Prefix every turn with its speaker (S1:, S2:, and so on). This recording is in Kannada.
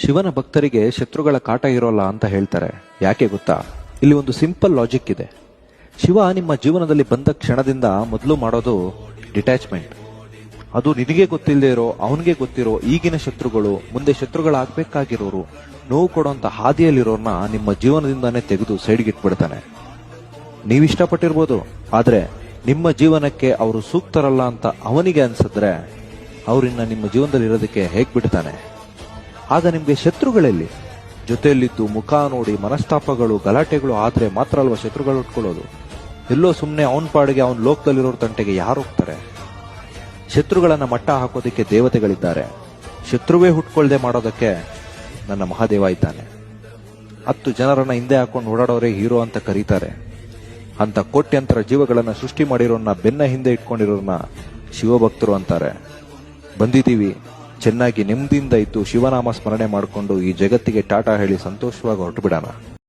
S1: ಶಿವನ ಭಕ್ತರಿಗೆ ಶತ್ರುಗಳ ಕಾಟ ಇರೋಲ್ಲ ಅಂತ ಹೇಳ್ತಾರೆ. ಯಾಕೆ ಗೊತ್ತಾ? ಇಲ್ಲಿ ಒಂದು ಸಿಂಪಲ್ ಲಾಜಿಕ್ ಇದೆ. ಶಿವ ನಿಮ್ಮ ಜೀವನದಲ್ಲಿ ಬಂದ ಕ್ಷಣದಿಂದ ಮೊದಲು ಮಾಡೋದು ಡಿಟ್ಯಾಚ್ಮೆಂಟ್. ಅದು ನಿನಗೆ ಗೊತ್ತಿಲ್ಲದೆ ಇರೋ, ಅವನಿಗೆ ಗೊತ್ತಿರೋ ಈಗಿನ ಶತ್ರುಗಳು, ಮುಂದೆ ಶತ್ರುಗಳಾಗಬೇಕಾಗಿರೋರು, ನೋವು ಕೊಡುವಂತ ಹಾದಿಯಲ್ಲಿರೋರ್ನ ನಿಮ್ಮ ಜೀವನದಿಂದಾನೇ ತೆಗೆದು ಸೈಡ್ಗಿಟ್ಬಿಡ್ತಾನೆ. ನೀವಿಷ್ಟಪಟ್ಟಿರ್ಬೋದು, ಆದ್ರೆ ನಿಮ್ಮ ಜೀವನಕ್ಕೆ ಅವರು ಸೂಕ್ತರಲ್ಲ ಅಂತ ಅವನಿಗೆ ಅನ್ಸಿದ್ರೆ ಅವರಿನ್ನ ನಿಮ್ಮ ಜೀವನದಲ್ಲಿ ಇರೋದಕ್ಕೆ ಹೇಗ್ ಬಿಡ್ತಾನೆ? ಆಗ ನಿಮ್ಗೆ ಶತ್ರುಗಳೆಲ್ಲಿ? ಜೊತೆಯಲ್ಲಿದ್ದು ಮುಖ ನೋಡಿ ಮನಸ್ತಾಪಗಳು, ಗಲಾಟೆಗಳು ಆದ್ರೆ ಮಾತ್ರ ಅಲ್ವಾ ಶತ್ರುಗಳು ಉಟ್ಕೊಳ್ಳೋದು. ಎಲ್ಲೋ ಸುಮ್ಮನೆ ಅವನ ಪಾಡಿಗೆ ಅವನ ಲೋಕದಲ್ಲಿರೋರ್ ತಂಟೆಗೆ ಯಾರು ಹೋಗ್ತಾರೆ? ಶತ್ರುಗಳನ್ನ ಮಟ್ಟ ಹಾಕೋದಕ್ಕೆ ದೇವತೆಗಳಿದ್ದಾರೆ. ಶತ್ರುವೇ ಹುಟ್ಕೊಳ್ದೆ ಮಾಡೋದಕ್ಕೆ ನನ್ನ ಮಹಾದೇವ ಇದ್ದಾನೆ. 10 ಜನರನ್ನ ಹಿಂದೆ ಹಾಕೊಂಡು ಓಡಾಡೋರೇ ಹೀರೋ ಅಂತ ಕರೀತಾರೆ. ಅಂತ ಕೋಟ್ಯಂತರ ಜೀವಗಳನ್ನ ಸೃಷ್ಟಿ ಮಾಡಿರೋನ್ನ ಬೆನ್ನ ಹಿಂದೆ ಇಟ್ಕೊಂಡಿರೋರ್ನ ಶಿವಭಕ್ತರು ಅಂತಾರೆ. ಬಂದಿದ್ದೀವಿ, ಚೆನ್ನಾಗಿ ನೆಮ್ಮದಿಯಿಂದ ಇದ್ದು ಶಿವನಾಮ ಸ್ಮರಣೆ ಮಾಡಿಕೊಂಡು ಈ ಜಗತ್ತಿಗೆ ಟಾಟಾ ಹೇಳಿ ಸಂತೋಷವಾಗಿ ಹೊರಟು ಬಿಡೋಣ.